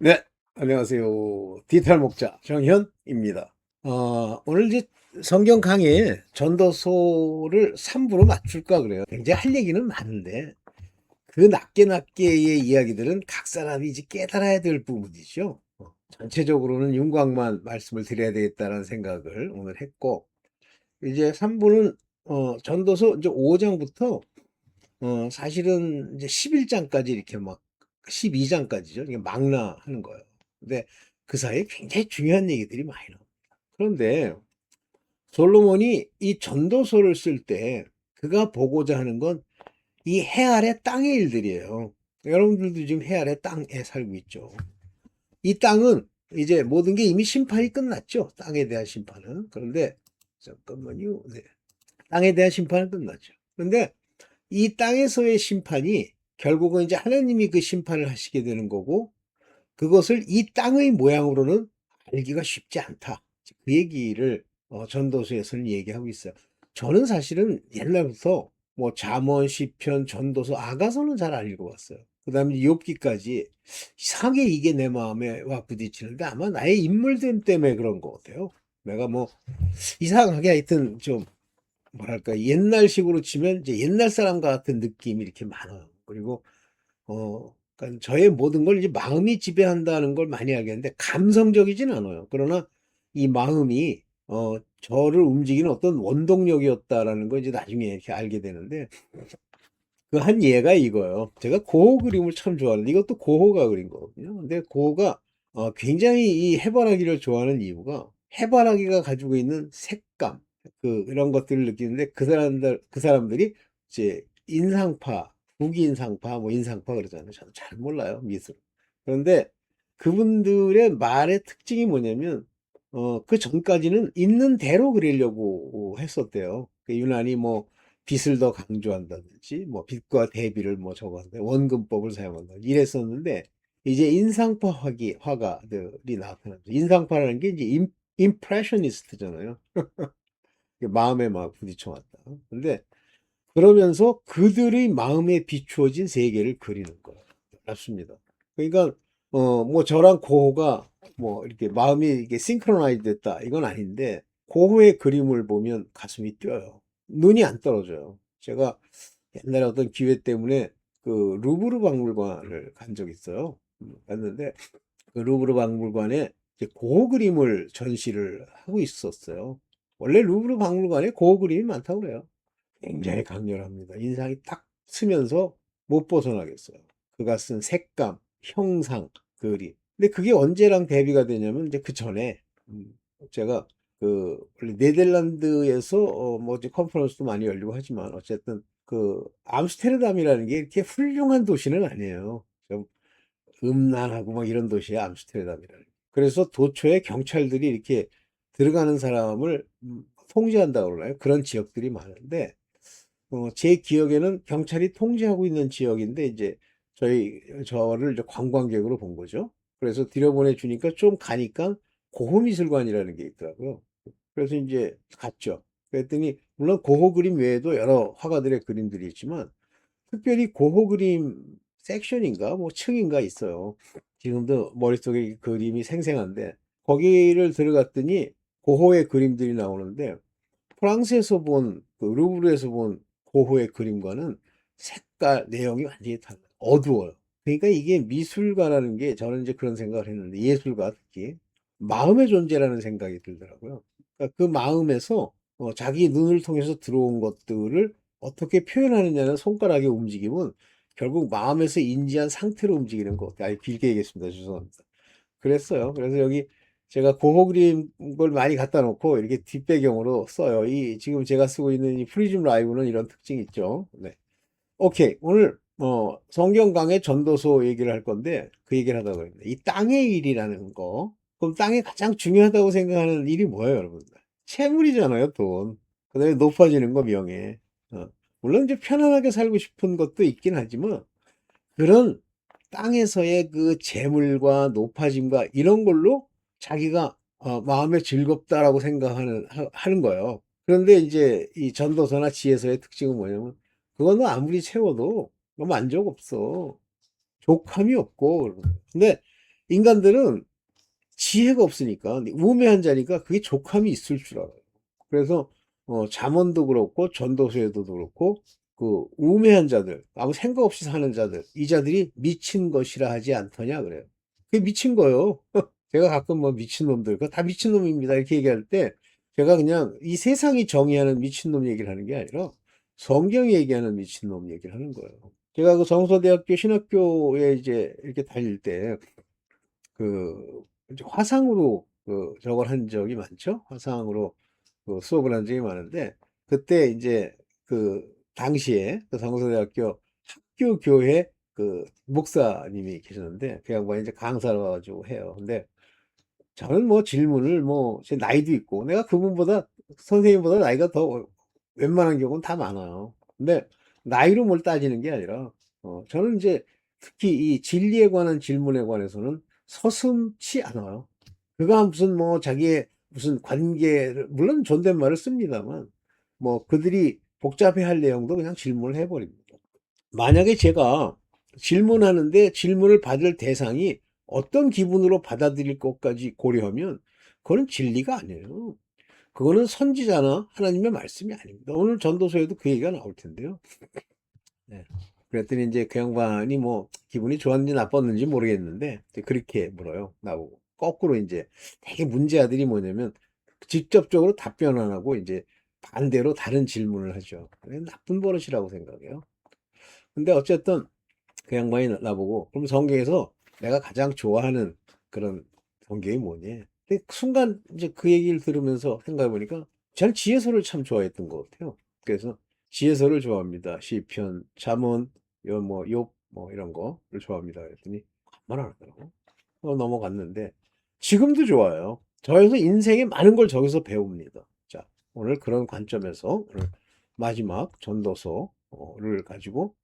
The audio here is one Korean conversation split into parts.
네, 안녕하세요. 디지털 목자 정현입니다. 오늘 이제 성경 강의에 전도서를 3부로 맞출까 그래요. 굉장히 할 얘기는 많은데 그 낮게의 이야기들은 각 사람이 이제 깨달아야 될 부분이죠. 전체적으로는 윤곽만 말씀을 드려야 되겠다는 생각을 오늘 했고, 이제 3부는 전도서 이제 5장부터 사실은 이제 11장까지 이렇게 막 12장까지죠. 이게 망라하는 거예요. 근데 그 사이에 굉장히 중요한 얘기들이 많이 나옵니다. 그런데 솔로몬이 이 전도서를 쓸 때 그가 보고자 하는 건 이 해 아래 땅의 일들이에요. 여러분들도 지금 해 아래 땅에 살고 있죠. 이 땅은 이제 모든 게 이미 심판이 끝났죠. 땅에 대한 심판은. 그런데 잠깐만요. 네. 땅에 대한 심판은 끝났죠. 그런데 이 땅에서의 심판이 결국은 이제 하나님이 그 심판을 하시게 되는 거고, 그것을 이 땅의 모양으로는 알기가 쉽지 않다. 그 얘기를 전도서에서는 얘기하고 있어요. 저는 사실은 옛날부터 뭐 잠언, 시편, 전도서, 아가서는 잘 안 읽어봤어요. 그다음에 욥기까지 이상하게 이게 내 마음에 와 부딪히는데 아마 나의 인물됨 때문에 그런 것 같아요. 내가 뭐 이상하게 하여튼 좀 뭐랄까 옛날식으로 치면 이제 옛날 사람 같은 느낌이 이렇게 많아요. 그리고 그러니까 저의 모든 걸 이제 마음이 지배한다는 걸 많이 알겠는데 감성적이진 않아요. 그러나 이 마음이 저를 움직이는 어떤 원동력이었다라는 걸 이제 나중에 이렇게 알게 되는데, 그 한 예가 이거예요. 제가 고호 그림을 참 좋아하는데 이것도 고호가 그린 거거든요. 근데 고호가 굉장히 이 해바라기를 좋아하는 이유가 해바라기가 가지고 있는 색감, 이런 것들을 느끼는데 그 사람들이 이제 인상파, 북인상파, 뭐 인상파 그러잖아요. 저는 잘 몰라요, 미술. 그런데 그분들의 말의 특징이 뭐냐면 그 전까지는 있는 대로 그리려고 했었대요. 그 유난히 뭐 빛을 더 강조한다든지 뭐 빛과 대비를 뭐 저거 한다, 원근법을 사용한다 이랬었는데, 이제 인상파 화가들이 나타나죠. 인상파라는 게 이제 임프레셔니스트잖아요. 마음에 막 부딪혀 왔다. 근데 그러면서 그들의 마음에 비추어진 세계를 그리는 거예요. 맞습니다. 그러니까 뭐 저랑 고호가 뭐 이렇게 마음이 이게 싱크로나이즈 됐다 이건 아닌데, 고호의 그림을 보면 가슴이 뛰어요. 눈이 안 떨어져요. 제가 옛날에 어떤 기회 때문에 그 루브르 박물관을 간 적이 있어요. 갔는데 그 루브르 박물관에 이제 고호 그림을 전시를 하고 있었어요. 원래 루브르 박물관에 고호 그림이 많다고 그래요. 굉장히 강렬합니다. 인상이 딱 쓰면서 못 벗어나겠어요. 그가 쓴 색감, 형상, 그림. 근데 그게 언제랑 대비가 되냐면 이제 그 전에 제가 원래 네덜란드에서 뭐 이제 컨퍼런스도 많이 열리고 하지만 어쨌든 그 암스테르담이라는 게 이렇게 훌륭한 도시는 아니에요. 좀 음란하고 막 이런 도시야 암스테르담이라는. 그래서 도처에 경찰들이 이렇게 들어가는 사람을 통제한다고 그러나요? 그런 지역들이 많은데 제 기억에는 경찰이 통제하고 있는 지역인데 이제 저를 이제 관광객으로 본 거죠. 그래서 들여보내 주니까 좀 가니까 고호미술관이라는 게 있더라고요. 그래서 이제 갔죠. 그랬더니 물론 고호 그림 외에도 여러 화가들의 그림들이 있지만 특별히 고호 그림 섹션인가 뭐 층인가 있어요. 지금도 머릿속에 그림이 생생한데 거기를 들어갔더니 고호의 그림들이 나오는데 프랑스에서 본, 그 루브르에서 본 고흐의 그림과는 색깔, 내용이 완전히 달라요. 어두워요. 그러니까 이게 미술가라는 게 저는 이제 그런 생각을 했는데, 예술가 특히 마음의 존재라는 생각이 들더라고요. 그러니까 그 마음에서 자기 눈을 통해서 들어온 것들을 어떻게 표현하느냐는 손가락의 움직임은 결국 마음에서 인지한 상태로 움직이는 것 같아요. 아니, 길게 얘기했습니다. 죄송합니다. 그랬어요. 그래서 여기 제가 고호 그림 걸 많이 갖다 놓고 이렇게 뒷배경으로 써요. 지금 제가 쓰고 있는 이 프리즘 라이브는 이런 특징이 있죠. 네. 오케이. 오늘 성경 강의 전도서 얘기를 할 건데 그 얘기를 하다가 그랬는데 이 땅의 일이라는 거. 그럼 땅에 가장 중요하다고 생각하는 일이 뭐예요, 여러분들? 채물이잖아요, 돈. 그다음에 높아지는 거 명예. 어. 물론 이제 편안하게 살고 싶은 것도 있긴 하지만 그런 땅에서의 그 재물과 높아짐과 이런 걸로 자기가 마음에 즐겁다라고 하는 거예요. 그런데 이제 이 전도서나 지혜서의 특징은 뭐냐면 그거는 아무리 채워도 뭐 만족 없어. 족함이 없고. 그러는 거예요. 근데 인간들은 지혜가 없으니까 우매한 자니까 그게 족함이 있을 줄 알아요. 그래서 잠언도 그렇고 전도서에도 그렇고 그 우매한 자들, 아무 생각 없이 사는 자들, 이 자들이 미친 것이라 하지 않더냐 그래요. 그게 미친 거예요. 제가 가끔 뭐 미친놈들, 그거 다 미친놈입니다 이렇게 얘기할 때 제가 그냥 이 세상이 정의하는 미친놈 얘기를 하는 게 아니라 성경이 얘기하는 미친놈 얘기를 하는 거예요. 제가 그 성서대학교 신학교에 이제 이렇게 다닐 때 이제 화상으로 저걸 한 적이 많죠. 화상으로 수업을 한 적이 많은데 그때 이제 당시에 그 성서대학교 학교 교회 목사님이 계셨는데 그 양반이 이제 강사를 와가지고 해요. 근데 저는 뭐 질문을 뭐 제 나이도 있고 내가 그분보다 선생님보다 나이가 더 웬만한 경우는 다 많아요. 근데 나이로 뭘 따지는 게 아니라 저는 이제 특히 이 진리에 관한 질문에 관해서는 서슴지 않아요. 그가 무슨 뭐 자기의 무슨 관계를 물론 존댓말을 씁니다만 뭐 그들이 복잡해할 내용도 그냥 질문을 해버립니다. 만약에 제가 질문하는데 질문을 받을 대상이 어떤 기분으로 받아들일 것까지 고려하면 그거는 진리가 아니에요. 그거는 선지자나 하나님의 말씀이 아닙니다. 오늘 전도서에도 그 얘기가 나올 텐데요. 네. 그랬더니 이제 그 양반이 뭐 기분이 좋았는지 나빴는지 모르겠는데 이제 그렇게 물어요. 나보고. 거꾸로 이제 되게 문제아들이 뭐냐면 직접적으로 답변 안 하고 이제 반대로 다른 질문을 하죠. 나쁜 버릇이라고 생각해요. 근데 어쨌든 그 양반이 나보고 그럼 성경에서 내가 가장 좋아하는 그런 성경이 뭐니? 근데 순간 이제 그 얘기를 들으면서 생각해 보니까 저는 지혜서를 참 좋아했던 것 같아요. 그래서 지혜서를 좋아합니다. 시편, 잠언, 욥뭐 이런 거를 좋아합니다. 그랬더니 말 안 하더라고. 넘어갔는데 지금도 좋아요. 저에서 인생의 많은 걸 저기서 배웁니다. 자, 오늘 그런 관점에서 오늘 마지막 전도서를 가지고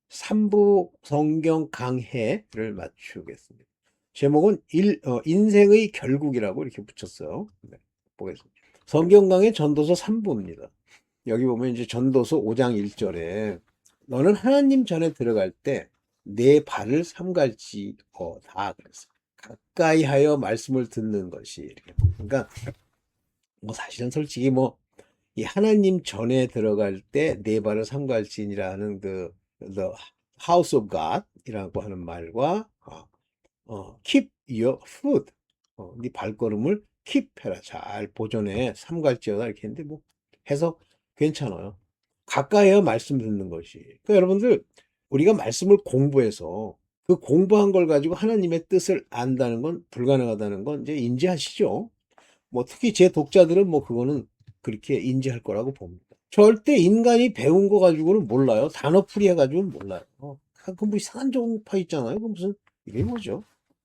3부 성경 강해를 맞추겠습니다. 제목은 인생의 결국이라고 이렇게 붙였어요. 네, 보겠습니다. 성경 강해 전도서 3부입니다. 여기 보면 이제 전도서 5장 1절에 너는 하나님 전에 들어갈 때 내 발을 삼갈지어다 그랬어요. 가까이 하여 말씀을 듣는 것이 이렇게. 그러니까 뭐 사실은 솔직히 뭐 이 하나님 전에 들어갈 때 네 발을 삼갈지니라는 the house of God이라고 하는 말과 keep your foot 네 발걸음을 keep 해라 잘 보존해 삼갈지어다 이렇게 했는데 뭐 해서 괜찮아요. 가까이에 말씀 듣는 것이. 그러니까 여러분들 우리가 말씀을 공부해서 그 공부한 걸 가지고 하나님의 뜻을 안다는 건 불가능하다는 건 이제 인지하시죠. 뭐 특히 제 독자들은 뭐 그거는 그렇게 인지할 거라고 봅니다. 절대 인간이 배운 거 가지고는 몰라요. 단어풀이 해가지고는 몰라요. 뭐 이상한 종파 있잖아요. 그 무슨 이게 뭐죠?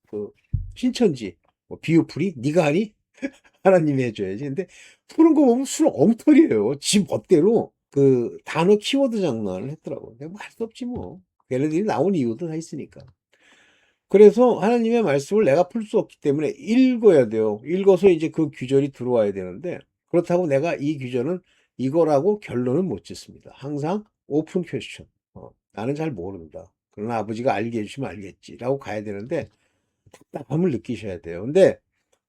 그 신천지, 뭐 비유풀이 네가 하니? 하나님이 해줘야지. 근데 푸는 거 보면 술 엉터리예요. 지 멋대로 그 단어 키워드 장난을 했더라고. 내가 뭐 할 수 없지 뭐. 걔네들이 나온 이유도 다 있으니까. 그래서 하나님의 말씀을 내가 풀 수 없기 때문에 읽어야 돼요. 읽어서 이제 그 규절이 들어와야 되는데 그렇다고 내가 이 규절은 이거라고 결론은 못 짓습니다. 항상 오픈 퀘스천. 나는 잘 모른다. 그러나 아버지가 알게 해주시면 알겠지라고 가야 되는데 답답함을 느끼셔야 돼요. 근데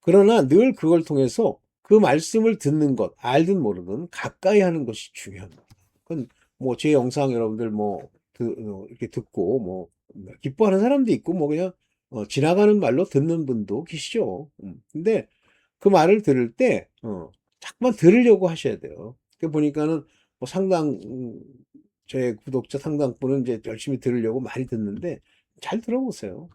그러나 늘 그걸 통해서 그 말씀을 듣는 것, 알든 모르든 가까이 하는 것이 중요합니다. 그건 뭐 제 영상 여러분들 이렇게 듣고 뭐 기뻐하는 사람도 있고 뭐 그냥 지나가는 말로 듣는 분도 계시죠. 근데 그 말을 들을 때 자꾸만 들으려고 하셔야 돼요. 그 보니까는 뭐 제 구독자 상당분은 이제 열심히 들으려고 많이 듣는데 잘 들어보세요.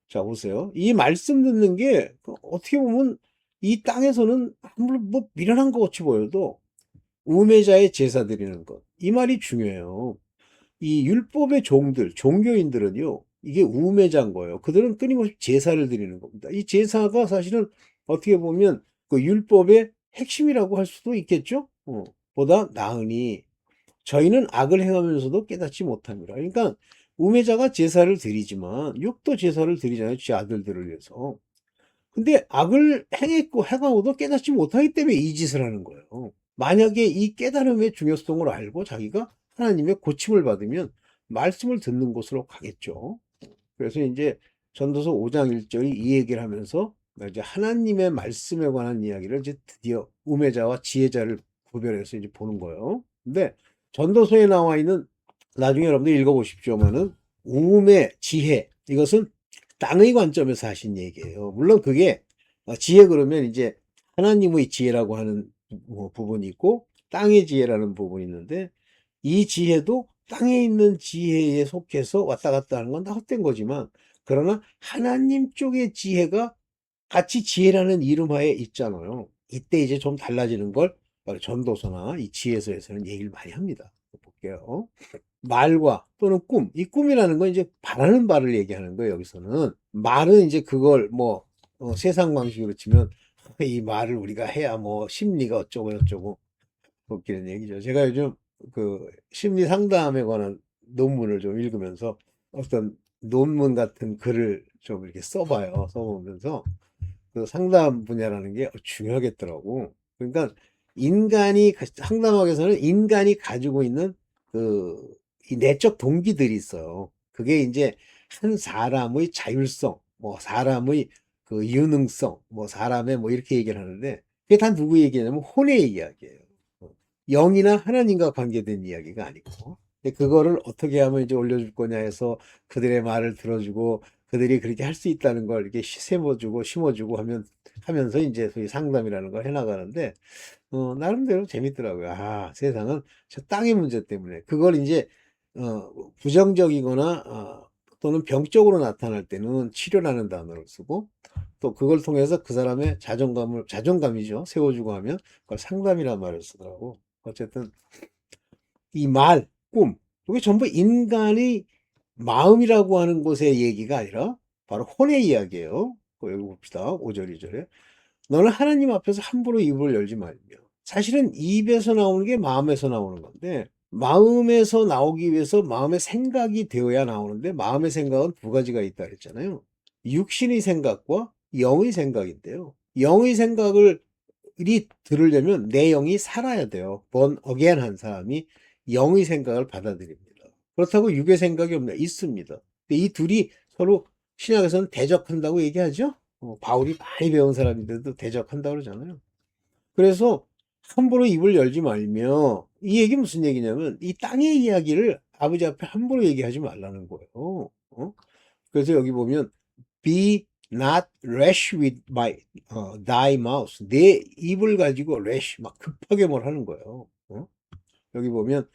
자, 보세요. 이 말씀 듣는 게 어떻게 보면 이 땅에서는 아무런 뭐 미련한 것 같이 보여도 우매자의 제사 드리는 것. 이 말이 중요해요. 이 율법의 종들, 종교인들은요, 이게 우매자인 거예요. 그들은 끊임없이 제사를 드리는 겁니다. 이 제사가 사실은 어떻게 보면 그 율법의 핵심이라고 할 수도 있겠죠? 보다 나으니 저희는 악을 행하면서도 깨닫지 못합니다. 그러니까 우매자가 제사를 드리지만 육도 제사를 드리잖아요. 지 아들들을 위해서. 근데 악을 행했고 행하고도 깨닫지 못하기 때문에 이 짓을 하는 거예요. 만약에 이 깨달음의 중요성을 알고 자기가 하나님의 고침을 받으면 말씀을 듣는 곳으로 가겠죠. 그래서 이제 전도서 5장 1절이 이 얘기를 하면서 이제 하나님의 말씀에 관한 이야기를 이제 드디어 우매자와 지혜자를 구별해서 이제 보는 거예요. 근데 전도서에 나와 있는, 나중에 여러분들 읽어보십시오만은, 우매, 지혜, 이것은 땅의 관점에서 하신 얘기예요. 물론 그게 지혜 그러면 이제 하나님의 지혜라고 하는 부분이 있고 땅의 지혜라는 부분이 있는데, 이 지혜도 땅에 있는 지혜에 속해서 왔다 갔다 하는 건 다 헛된 거지만, 그러나 하나님 쪽의 지혜가 같이 지혜라는 이름 하에 있잖아요. 이때 이제 좀 달라지는 걸 전도서나 이 지혜서에서는 얘기를 많이 합니다. 볼게요. 말과 또는 꿈. 이 꿈이라는 건 이제 바라는 바를 얘기하는 거예요, 여기서는. 말은 이제 그걸 뭐, 세상 방식으로 치면 이 말을 우리가 해야 뭐 심리가 어쩌고 저쩌고 웃기는 얘기죠. 제가 요즘 그 심리 상담에 관한 논문을 좀 읽으면서 어떤 논문 같은 글을 좀 이렇게 써봐요. 써보면서 그 상담 분야라는 게 중요하겠더라고. 그러니까 상담학에서는 인간이 가지고 있는 그 이 내적 동기들이 있어요. 그게 이제 한 사람의 자율성, 뭐 사람의 그 유능성, 뭐 사람의 뭐 이렇게 얘기를 하는데, 그게 다 누구 얘기냐면 혼의 이야기예요. 영이나 하나님과 관계된 이야기가 아니고. 근데 그거를 어떻게 하면 이제 올려줄 거냐 해서 그들의 말을 들어주고 그들이 그렇게 할 수 있다는 걸 이렇게 세워주고 심어주고 하면서 이제 소위 상담이라는 걸 해나가는데, 나름대로 재밌더라고요. 아, 세상은 저 땅의 문제 때문에 그걸 이제 부정적이거나 또는 병적으로 나타날 때는 치료라는 단어를 쓰고, 또 그걸 통해서 그 사람의 자존감이죠. 세워주고 하면 그걸 상담이라는 말을 쓰더라고. 어쨌든 이 말, 꿈, 이게 전부 인간의 마음이라고 하는 곳의 얘기가 아니라 바로 혼의 이야기예요. 여기 봅시다. 5절, 2절에. 너는 하나님 앞에서 함부로 입을 열지 말며. 사실은 입에서 나오는 게 마음에서 나오는 건데, 마음에서 나오기 위해서 마음의 생각이 되어야 나오는데, 마음의 생각은 두 가지가 있다 그랬잖아요. 육신의 생각과 영의 생각인데요. 영의 생각을 들으려면 내 영이 살아야 돼요. born again 한 사람이 영의 생각을 받아들입니다. 그렇다고 육의 생각이 없나? 있습니다. 근데 이 둘이 서로 신약에서는 대적한다고 얘기하죠. 바울이 많이 배운 사람인데도 대적한다고 그러잖아요. 그래서 함부로 입을 열지 말며, 이 얘기 무슨 얘기냐면 이 땅의 이야기를 아버지 앞에 함부로 얘기하지 말라는 거예요. 그래서 여기 보면 be not rash with thy mouth. 내 입을 가지고 rash 막 급하게 뭘 하는 거예요. 여기 보면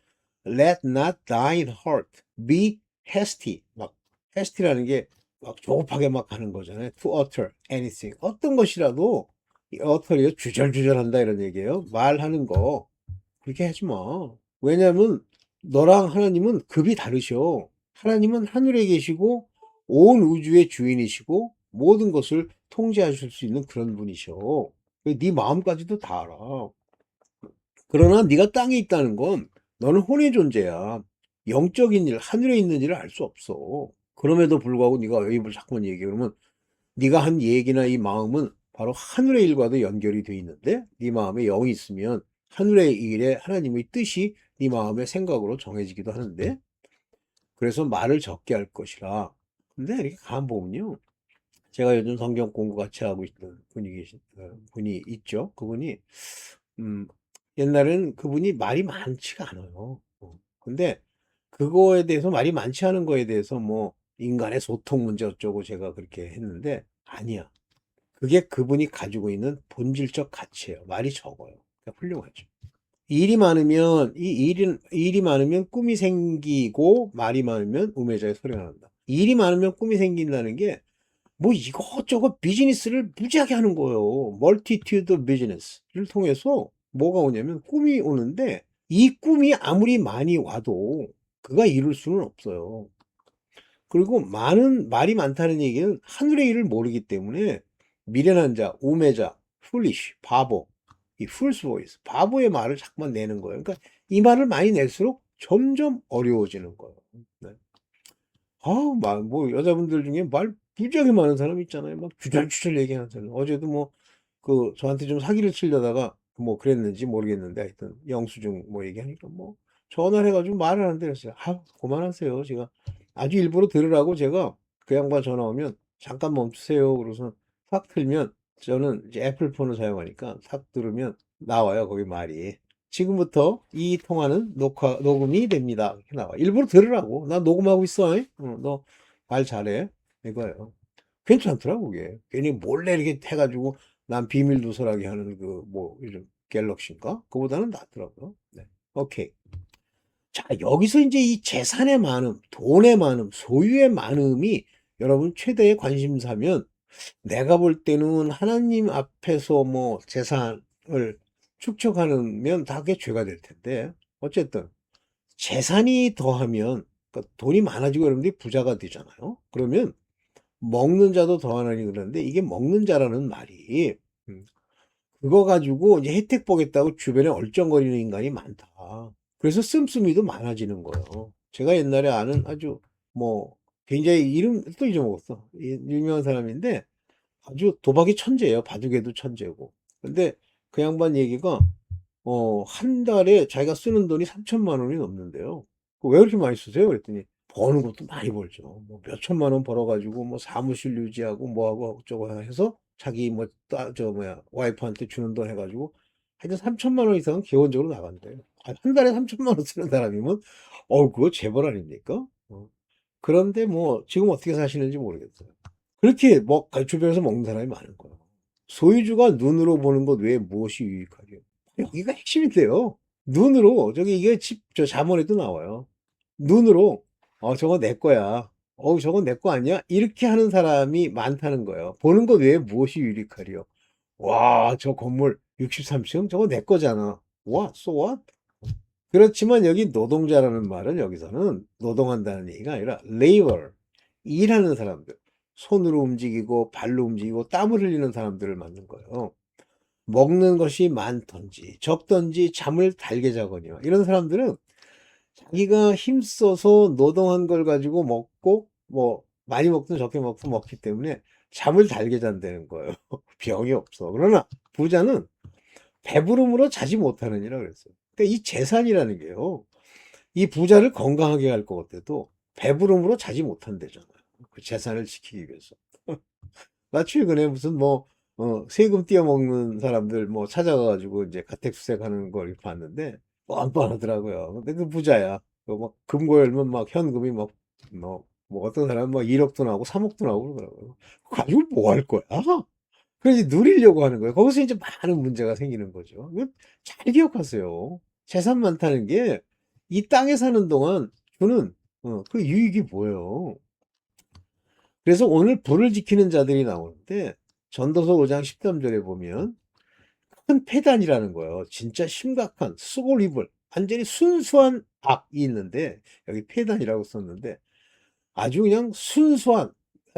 let not thine heart be hasty. 막 hasty라는 게 막 조급하게 막 하는 거잖아요. to utter anything. 어떤 것이라도 utter이요 주절주절한다 이런 얘기예요. 말하는 거 그렇게 하지 마. 왜냐하면 너랑 하나님은 급이 다르셔. 하나님은 하늘에 계시고 온 우주의 주인이시고 모든 것을 통제하실 수 있는 그런 분이셔. 네 마음까지도 다 알아. 그러나 네가 땅에 있다는 건 너는 혼의 존재야. 영적인 일, 하늘에 있는 일을 알 수 없어. 그럼에도 불구하고 네가 왜 입을 자꾸만 얘기해? 그러면 네가 한 얘기나 이 마음은 바로 하늘의 일과도 연결이 돼 있는데, 네 마음에 영이 있으면 하늘의 일에 하나님의 뜻이 네 마음의 생각으로 정해지기도 하는데, 그래서 말을 적게 할 것이라. 근데 이렇게 가만 보면요, 제가 요즘 성경 공부 같이 하고 있는 분이 있죠. 그분이 음, 옛날에는 그분이 말이 많지가 않아요. 근데 그거에 대해서 말이 많지 않은 거에 대해서 뭐 인간의 소통 문제 어쩌고 제가 그렇게 했는데, 아니야. 그게 그분이 가지고 있는 본질적 가치예요. 말이 적어요. 그러니까 훌륭하죠. 일이 많으면 꿈이 생기고 말이 많으면 우매자의 소리가 난다. 일이 많으면 꿈이 생긴다는 게 뭐 이것저것 비즈니스를 무지하게 하는 거예요. 멀티튜드 비즈니스를 통해서 뭐가 오냐면 꿈이 오는데, 이 꿈이 아무리 많이 와도 그가 이룰 수는 없어요. 그리고 말이 많다는 얘기는 하늘의 일을 모르기 때문에 미련한 자, 우매자, foolish, 바보, 이 fool's voice, 바보의 말을 자꾸만 내는 거예요. 그러니까 이 말을 많이 낼수록 점점 어려워지는 거예요. 네. 뭐 여자분들 중에 말 무지하게 많은 사람 있잖아요. 막 주절주절 얘기하는 사람. 어제도 뭐 저한테 좀 사기를 치려다가 뭐 그랬는지 모르겠는데, 하여튼 영수증 뭐 얘기하니까 뭐 전화를 해가지고 말을 하는데, 그랬어요. 그만하세요. 제가 아주 일부러 들으라고 제가 그 양반 전화 오면 잠깐 멈추세요. 그러고서 탁 틀면 저는 이제 애플폰을 사용하니까 탁 들으면 나와요. 거기 말이. 지금부터 이 통화는 녹음이 됩니다. 이렇게 나와. 일부러 들으라고. 나 녹음하고 있어. 너 말 잘해. 이거예요. 괜찮더라고, 그게. 괜히 몰래 이렇게 해가지고 난 비밀 누설하게 하는 그, 뭐, 요즘 갤럭시인가? 그거보다는 낫더라고요. 네. 오케이. 자, 여기서 이제 이 재산의 많음, 돈의 많음, 소유의 많음이 여러분 최대의 관심사면 내가 볼 때는 하나님 앞에서 뭐 재산을 축적하면 다 그게 죄가 될 텐데 어쨌든 재산이 더하면 그러니까 돈이 많아지고 여러분들이 부자가 되잖아요. 그러면 먹는 자도 더하나니 그러는데 이게 먹는 자라는 말이 음, 그거 가지고 이제 혜택 보겠다고 주변에 얼쩡거리는 인간이 많다. 그래서 씀씀이도 많아지는 거예요. 제가 옛날에 아는 아주 뭐 굉장히 이름 또 잊어먹었어. 유명한 사람인데 아주 도박이 천재예요. 바둑에도 천재고. 근데 그 양반 얘기가 한 달에 자기가 쓰는 돈이 3천만 원이 넘는데요. 왜 그렇게 많이 쓰세요? 그랬더니 버는 것도 많이 벌죠. 뭐 몇천만 원 벌어가지고 뭐 사무실 유지하고 뭐하고 어쩌고 해서 자기 뭐 저 뭐야 와이프한테 주는 돈 해가지고 하여튼 3천만 원 이상은 기본적으로 나간대요. 한 달에 3천만 원 쓰는 사람이면 그거 재벌 아닙니까? 그런데 뭐 지금 어떻게 사시는지 모르겠어요. 그렇게 뭐 주변에서 먹는 사람이 많은 거예요. 소유주가 눈으로 보는 것 외에 무엇이 유익하죠? 여기가 핵심인데요. 눈으로 저기 이게 저 자문에도 나와요. 눈으로 저거 내 거야. 저거 내 거 아니야? 이렇게 하는 사람이 많다는 거예요. 보는 것 외에 무엇이 유익하리요? 와, 저 건물 63층 저거 내 거잖아. 와, so what? 그렇지만 여기 노동자라는 말은 여기서는 노동한다는 얘기가 아니라 labor, 일하는 사람들, 손으로 움직이고 발로 움직이고 땀을 흘리는 사람들을 말하는 거예요. 먹는 것이 많던지 적던지 잠을 달게 자거니와 이런 사람들은 자기가 힘써서 노동한 걸 가지고 먹고 뭐 많이 먹든 적게 먹든 먹기 때문에 잠을 달게 잔다는 거예요. 병이 없어. 그러나 부자는 배부름으로 자지 못하느니라 그랬어요. 그러니까 이 재산이라는 게요. 이 부자를 건강하게 할 것 같아도 배부름으로 자지 못한대잖아요. 그 재산을 지키기 위해서. 나 최근에 무슨 뭐 세금 떼어먹는 사람들 뭐 찾아가가지고 이제 가택수색하는 걸 봤는데 뻔뻔하더라고요. 근데 그 부자야. 막 금고 열면 막 현금이 뭐 어떤 사람은 막 1억도 나오고 3억도 나오고 그러더라고요. 그거 가지고 뭐 할 거야? 그래서 누리려고 하는 거예요. 거기서 이제 많은 문제가 생기는 거죠. 이거 잘 기억하세요. 재산 많다는 게 이 땅에 사는 동안 주는 그 유익이 뭐예요? 그래서 오늘 불을 지키는 자들이 나오는데 전도서 5장 13절에 보면 큰 패단이라는 거예요. 진짜 심각한 수골이불 완전히 순수한 악이 있는데 여기 패단이라고 썼는데 아주 그냥 순수한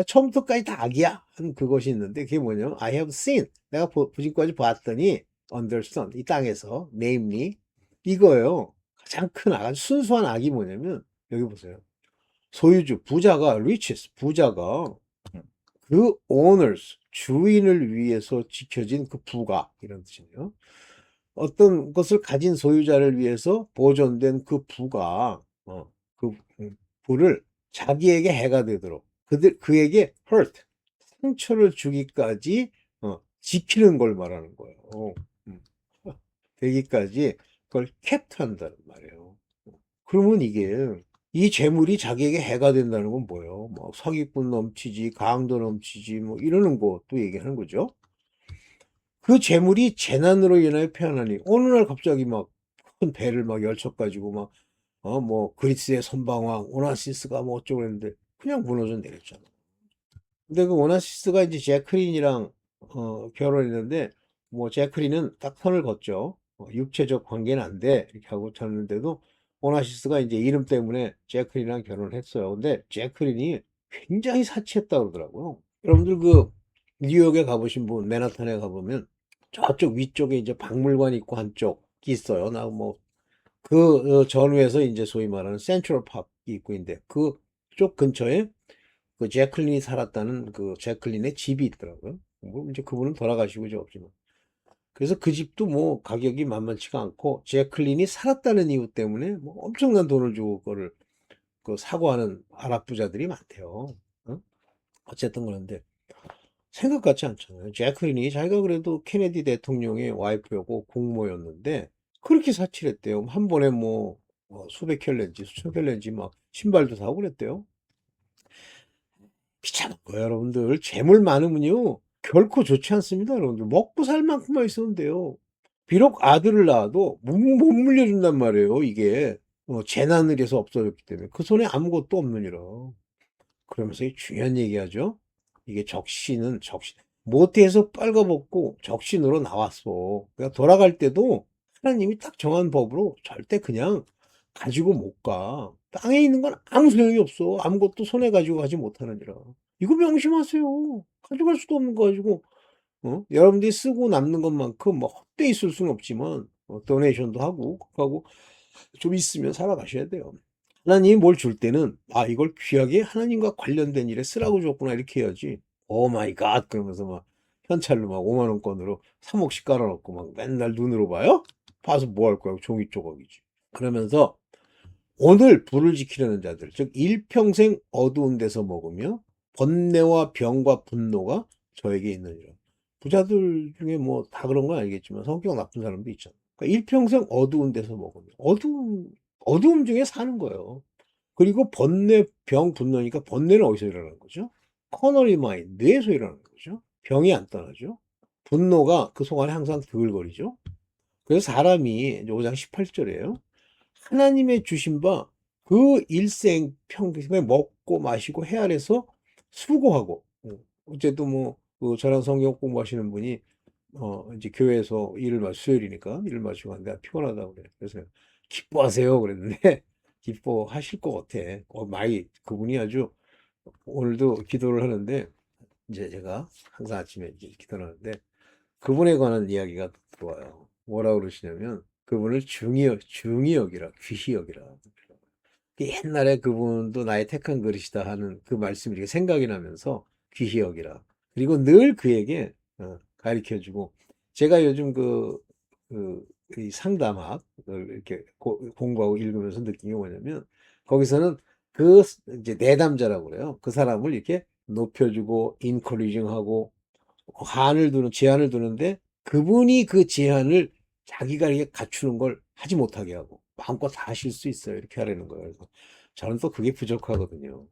처음부터까지 다 악이야 한 그것이 있는데 그게 뭐냐면 I have seen 내가 부진까지 봤더니 understand 이 땅에서 namely 이거예요. 가장 큰 악, 아주 순수한 악이 뭐냐면 여기 보세요. 소유주 부자가 riches 부자가 그 owners 주인을 위해서 지켜진 그 부가 이런 뜻이네요. 어떤 것을 가진 소유자를 위해서 보존된 그 부가 그 부를 자기에게 해가 되도록 그에게 hurt 상처를 주기까지 지키는 걸 말하는 거예요. 음, 되기까지 그걸 kept 한다는 말이에요. 그러면 이게 이 재물이 자기에게 해가 된다는 건 뭐예요? 뭐 사기꾼 넘치지, 강도 넘치지, 뭐 이러는 것도 얘기하는 거죠. 그 재물이 재난으로 인하여 패하나니 어느 날 갑자기 막 큰 배를 막 열쳐가지고 막 뭐 그리스의 선방왕 오나시스가 뭐 어쩌고 그랬는데 그냥 무너져 내렸잖아. 근데 그 오나시스가 이제 제크린이랑 결혼했는데 뭐 제크린은 딱 선을 걷죠. 육체적 관계는 안 돼. 이렇게 하고 졌는데도 오나시스가 이제 이름 때문에 제크린이랑 결혼을 했어요. 근데 제크린이 굉장히 사치했다 그러더라고요. 여러분들 그 뉴욕에 가보신 분, 맨하탄에 가보면 저쪽 위쪽에 이제 박물관이 있고 한쪽이 있어요. 나 뭐 그 전후에서 이제 소위 말하는 센트럴 파크이 있고 있는데 그쪽 근처에 그 제클린이 살았다는 그 제클린의 집이 있더라고요. 뭐 이제 그분은 돌아가시고 이제 없지만. 그래서 그 집도 뭐 가격이 만만치가 않고 제클린이 살았다는 이유 때문에 뭐 엄청난 돈을 주고 그거를 그 사고하는 아랍 부자들이 많대요. 어? 어쨌든 그런데 생각 같지 않잖아요. 제클린이 자기가 그래도 케네디 대통령의 와이프였고 공모였는데 그렇게 사칠했대요. 한 번에 수백 켤레인지 수천 켤레인지 막 신발도 사고 그랬대요. 비참한 거예요, 여러분들. 재물 많으면요 결코 좋지 않습니다, 여러분들. 먹고 살 만큼만 있으면 돼요. 비록 아들을 낳아도 못 물려준단 말이에요, 이게. 재난을 해서 없어졌기 때문에 그 손에 아무것도 없느니라. 그러면서 중요한 얘기하죠. 이게 적신 모태에서 빨가벗고 적신으로 나왔어. 그러니까 돌아갈 때도 하나님이 딱 정한 법으로 절대 그냥 가지고 못 가. 땅에 있는 건 아무 소용이 없어. 아무것도 손에 가지고 가지 못하느니라. 이거 명심하세요. 가져갈 수도 없는 거 가지고 여러분들이 쓰고 남는 것만큼 뭐 헛되이 쓸 수는 없지만 도네이션도 하고 좀 있으면 살아가셔야 돼요. 하나님이 뭘 줄 때는 이걸 귀하게 하나님과 관련된 일에 쓰라고 줬구나 이렇게 해야지. 오 마이 갓 그러면서 막 현찰로 막 5만 원권으로 3억씩 깔아놓고 막 맨날 눈으로 봐요? 봐서 뭐 할 거야? 종이 조각이지. 그러면서 오늘 불을 지키려는 자들, 즉 일평생 어두운 데서 먹으며 번뇌와 병과 분노가 저에게 있느니라. 부자들 중에 뭐 다 그런 건 아니겠지만 성격 나쁜 사람도 있잖아. 그러니까 일평생 어두운 데서 먹으며 어두움 중에 사는 거예요. 그리고 번뇌, 병, 분노니까 번뇌는 어디서 일어나는 거죠? 커널리 마인, 뇌에서 일어나는 거죠. 병이 안 떠나죠. 분노가 그 속 안에 항상 드글거리죠. 그래서 사람이 5장 18절이에요. 하나님의 주신 바 그 일생 평생에 먹고 마시고 해 아래서 수고하고 어쨌든 저랑 성경 공부하시는 분이 이제 교회에서 수요일이니까 일을 마치고 갔는데 피곤하다고 그래. 그래서 기뻐하세요 그랬는데 기뻐하실 것 같아. 많이 그분이 아주 오늘도 기도를 하는데 이제 제가 항상 아침에 이제 기도를 하는데 그분에 관한 이야기가 들어와요. 뭐라고 그러시냐면 그분을 중히 여기라 귀히 여기라. 옛날에 그분도 나의 택한 그릇이다 하는 그 말씀이 이렇게 생각이 나면서 귀히 여기라. 그리고 늘 그에게 가르쳐 주고 제가 요즘 이 상담학을 이렇게 공부하고 읽으면서 느낀 게 뭐냐면 거기서는 이제 내담자라고 그래요. 그 사람을 이렇게 높여주고 인커리징하고 제한을 두는데 그분이 그 제한을 자기가 이렇게 갖추는 걸 하지 못하게 하고 마음껏 다 하실 수 있어요. 이렇게 하라는 거예요. 그래서 저는 또 그게 부족하거든요.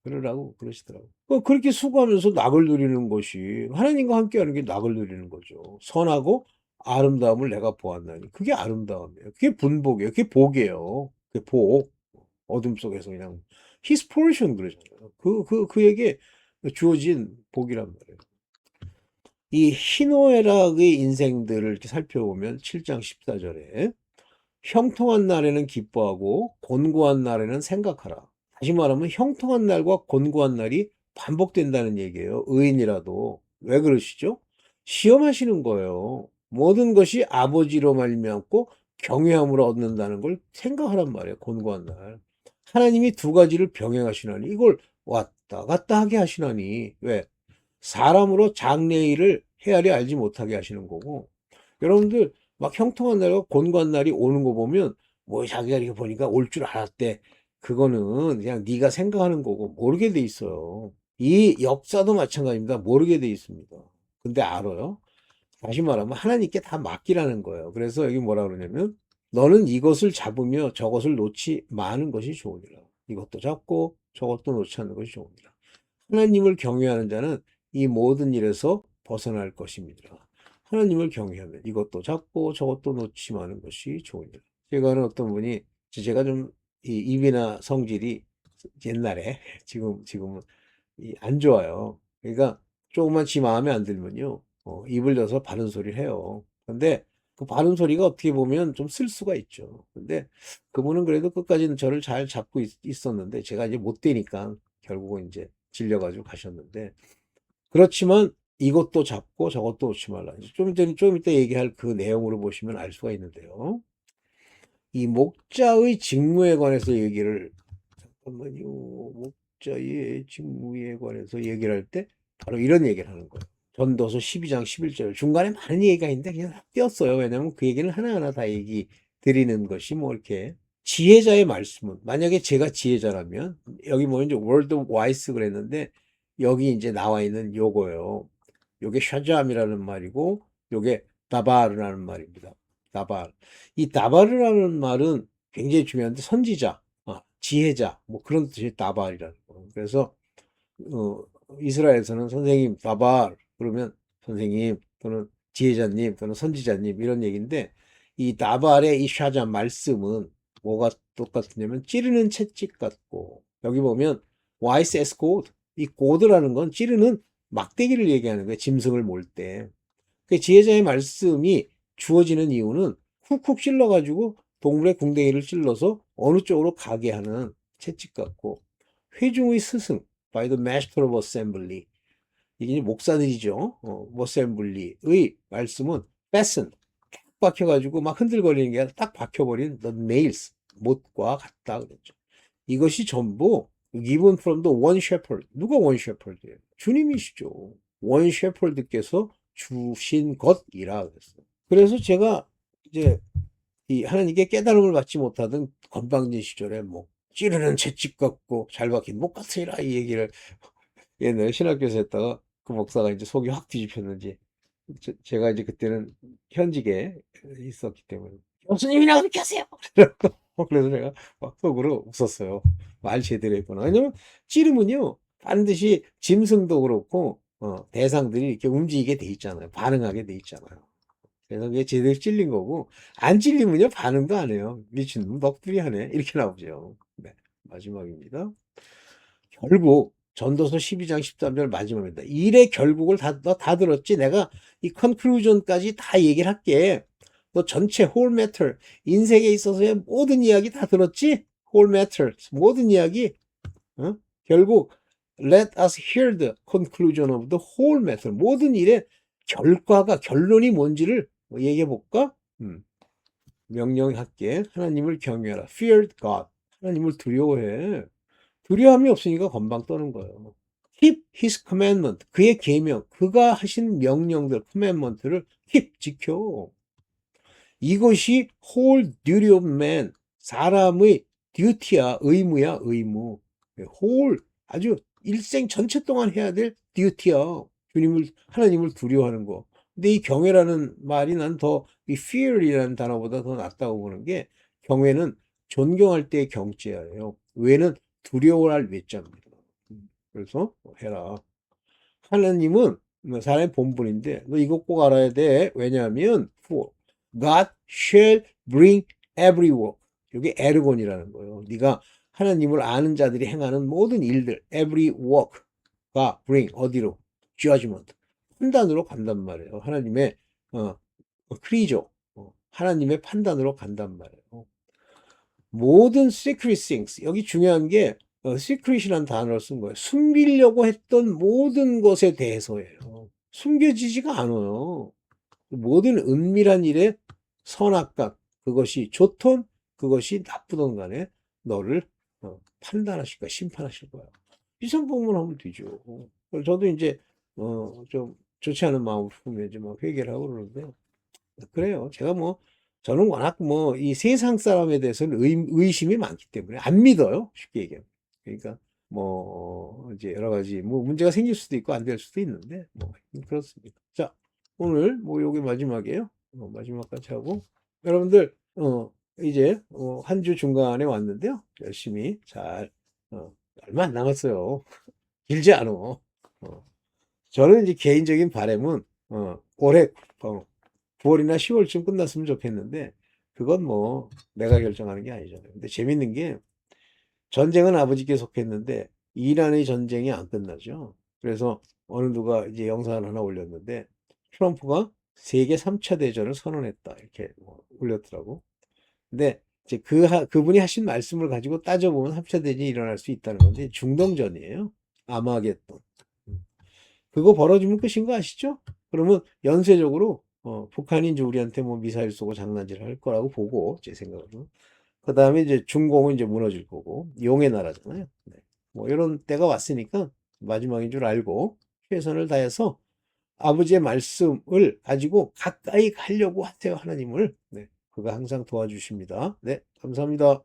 그러라고 그러시더라고요. 그렇게 수고하면서 낙을 누리는 것이 하나님과 함께하는 게 낙을 누리는 거죠. 선하고 아름다움을 내가 보았나니 그게 아름다움이에요. 그게 분복이에요. 그게 복이에요. 그게 복. 어둠 속에서 그냥 His portion 그러잖아요. 그에게 주어진 복이란 말이에요. 이 희노애락의 인생들을 이렇게 살펴보면 7장 14절에 형통한 날에는 기뻐하고 곤고한 날에는 생각하라. 다시 말하면 형통한 날과 곤고한 날이 반복된다는 얘기예요. 의인이라도. 왜 그러시죠? 시험하시는 거예요. 모든 것이 아버지로 말미암고 경외함으로 얻는다는 걸 생각하란 말이에요. 곤고한 날. 하나님이 두 가지를 병행하시나니 이걸 왔다 갔다 하게 하시나니 왜? 사람으로 장래일을 헤아려 알지 못하게 하시는 거고 여러분들 막 형통한 날과 곤고한 날이 오는 거 보면 자기가 이렇게 보니까 올 줄 알았대. 그거는 그냥 네가 생각하는 거고 모르게 돼 있어요. 이 역사도 마찬가지입니다. 모르게 돼 있습니다. 근데 알아요. 다시 말하면 하나님께 다 맡기라는 거예요. 그래서 여기 뭐라 그러냐면 너는 이것을 잡으며 저것을 놓지 마는 것이 좋으니라. 이것도 잡고 저것도 놓지 않는 것이 좋으니라. 하나님을 경외하는 자는 이 모든 일에서 벗어날 것입니다. 하나님을 경외하면 이것도 잡고 저것도 놓지 마는 것이 좋으니라. 제가 아는 어떤 분이 제가 좀 이 입이나 성질이 옛날에 지금은 안 좋아요. 그러니까 조금만 지 마음에 안 들면요. 입을 열어서 바른 소리를 해요. 근데 그 바른 소리가 어떻게 보면 좀 쓸 수가 있죠. 근데 그분은 그래도 끝까지는 저를 잘 잡고 있었는데 제가 이제 못 되니까 결국은 이제 질려가지고 가셨는데 그렇지만 이것도 잡고 저것도 놓지 말라. 좀 이따 얘기할 그 내용으로 보시면 알 수가 있는데요. 이 목자의 직무에 관해서 얘기를 잠깐만요. 목자의 직무에 관해서 얘기를 할 때 바로 이런 얘기를 하는 거예요. 전도서 12장 11절 중간에 많은 얘기가 있는데 그냥 띄었어요. 왜냐하면 그 얘기는 하나하나 다 얘기 드리는 것이 이렇게 지혜자의 말씀은 만약에 제가 지혜자라면 여기 이제 word of wise 그랬는데 여기 이제 나와 있는 요거요. 요게 샤잠이라는 말이고, 요게 다바르라는 말입니다. 다바르. 이 다바르라는 말은 굉장히 중요한데, 선지자, 지혜자, 뭐 그런 뜻이 다바르라는 거. 그래서, 어, 이스라엘에서는 선생님, 다바르, 그러면 선생님, 또는 지혜자님, 또는 선지자님, 이런 얘기인데, 이 다발의 이 샤잠 말씀은 뭐가 똑같으냐면, 찌르는 채찍 같고, 여기 보면, YSS 코드, 이 코드라는 건 찌르는 막대기를 얘기하는 거예요. 짐승을 몰 때. 그 지혜자의 말씀이 주어지는 이유는 쿡쿡 찔러가지고 동물의 궁뎅이를 찔러서 어느 쪽으로 가게 하는 채찍 같고, 회중의 스승, by the master of assembly. 이게 목사들이죠. 어셈블리의 말씀은 fasten, 딱 박혀가지고 막 흔들거리는 게 아니라 딱 박혀버린 the nails, 못과 같다 그랬죠. 이것이 전부 given from the one shepherd. 누가 one shepherd예요? 주님이시죠. one shepherd께서 주신 것이라 그랬어요. 그래서 제가 이제 이 하나님께 깨달음을 받지 못하던 건방진 시절에 뭐 찌르는 채찍 같고 잘 박힌 못 같으리라 이 얘기를 옛날에 신학교에서 했다가 그 목사가 이제 속이 확 뒤집혔는지 제가 이제 그때는 현직에 있었기 때문에 교수님이나 그렇게 하세요. 그래서 내가 막 속으로 웃었어요. 말 제대로 했구나. 왜냐면 찌르면요 반드시 짐승도 그렇고 대상들이 이렇게 움직이게 돼 있잖아요. 반응하게 돼 있잖아요. 그래서 그게 제대로 찔린 거고 안 찔리면요 반응도 안 해요. 미친놈 넋두리 하네 이렇게 나오죠. 네, 마지막입니다. 결국 전도서 12장 13절 마지막입니다. 일의 결국을 너 다 들었지? 내가 이 컨클루전까지 다 얘기를 할게. 너 전체 홀 매터 인생에 있어서의 모든 이야기 다 들었지? 홀 매터 모든 이야기. 어? 결국 let us hear the conclusion of the whole matter. 모든 일의 결과가 결론이 뭔지를 얘기해 볼까? 명령할게. 하나님을 경외하라. Fear God. 하나님을 두려워해. 두려움이 없으니까 건방 떠는 거예요. Keep his commandment. 그의 계명, 그가 하신 명령들, commandment를 keep, 지켜. 이것이 whole duty of man. 사람의 duty야, 의무야, 의무. whole, 아주 일생 전체 동안 해야 될 duty야. 하나님을 두려워하는 거. 근데 이 경외라는 말이 난 더, 이 fear이라는 단어보다 더 낫다고 보는 게, 경외는 존경할 때의 경죄예요. 외는 두려워할 외자입니다. 그래서 해라. 하나님은 사람의 본분인데 너 이거 꼭 알아야 돼. 왜냐하면 for God shall bring every work. 이게 에르곤이라는 거예요. 네가 하나님을 아는 자들이 행하는 모든 일들 every work가 bring 어디로? judgment. 판단으로 간단 말이에요. 하나님의 크리죠. 하나님의 판단으로 간단 말이에요. 모든 secret things 여기 중요한 게 secret이라는 단어를 쓴 거예요. 숨기려고 했던 모든 것에 대해서예요. 숨겨지지가 않아요. 모든 은밀한 일에 선악각 그것이 좋든 그것이 나쁘든 간에 너를 판단하실 거야, 심판하실 거야. 비상봉문을 하면 되죠. 저도 이제 좀 좋지 않은 마음을 품으면 이제 막 회개를 하고 그러는데 그래요. 제가 뭐 저는 워낙 뭐 이 세상 사람에 대해서는 의심이 많기 때문에 안 믿어요. 쉽게 얘기하면. 그러니까 뭐 이제 여러 가지 뭐 문제가 생길 수도 있고 안 될 수도 있는데 뭐 그렇습니다. 자, 오늘 뭐 요게 마지막이에요. 마지막까지 하고 여러분들 이제 한 주 중간에 왔는데요. 열심히 잘 얼마 안 남았어요. 길지 않아. 저는 이제 개인적인 바람은 올해 9월이나 10월쯤 끝났으면 좋겠는데 그건 뭐 내가 결정하는 게 아니잖아요. 근데 재밌는 게 전쟁은 아버지께 속했는데 이란의 전쟁이 안 끝나죠. 그래서 어느 누가 이제 영상을 하나 올렸는데 트럼프가 세계 3차 대전을 선언했다 이렇게 뭐 올렸더라고. 근데 이제 그분이 하신 말씀을 가지고 따져보면 3차 대전이 일어날 수 있다는 건데 중동전이에요. 아마겟돈. 그거 벌어지면 끝인 거 아시죠? 그러면 연쇄적으로 북한이 이제 우리한테 뭐 미사일 쏘고 장난질 할 거라고 보고 제 생각으로. 그 다음에 이제 중공은 이제 무너질 거고 용의 나라잖아요. 네. 뭐 이런 때가 왔으니까 마지막인 줄 알고 최선을 다해서 아버지의 말씀을 가지고 가까이 가려고 하세요 하나님을. 네. 그가 항상 도와주십니다. 네, 감사합니다.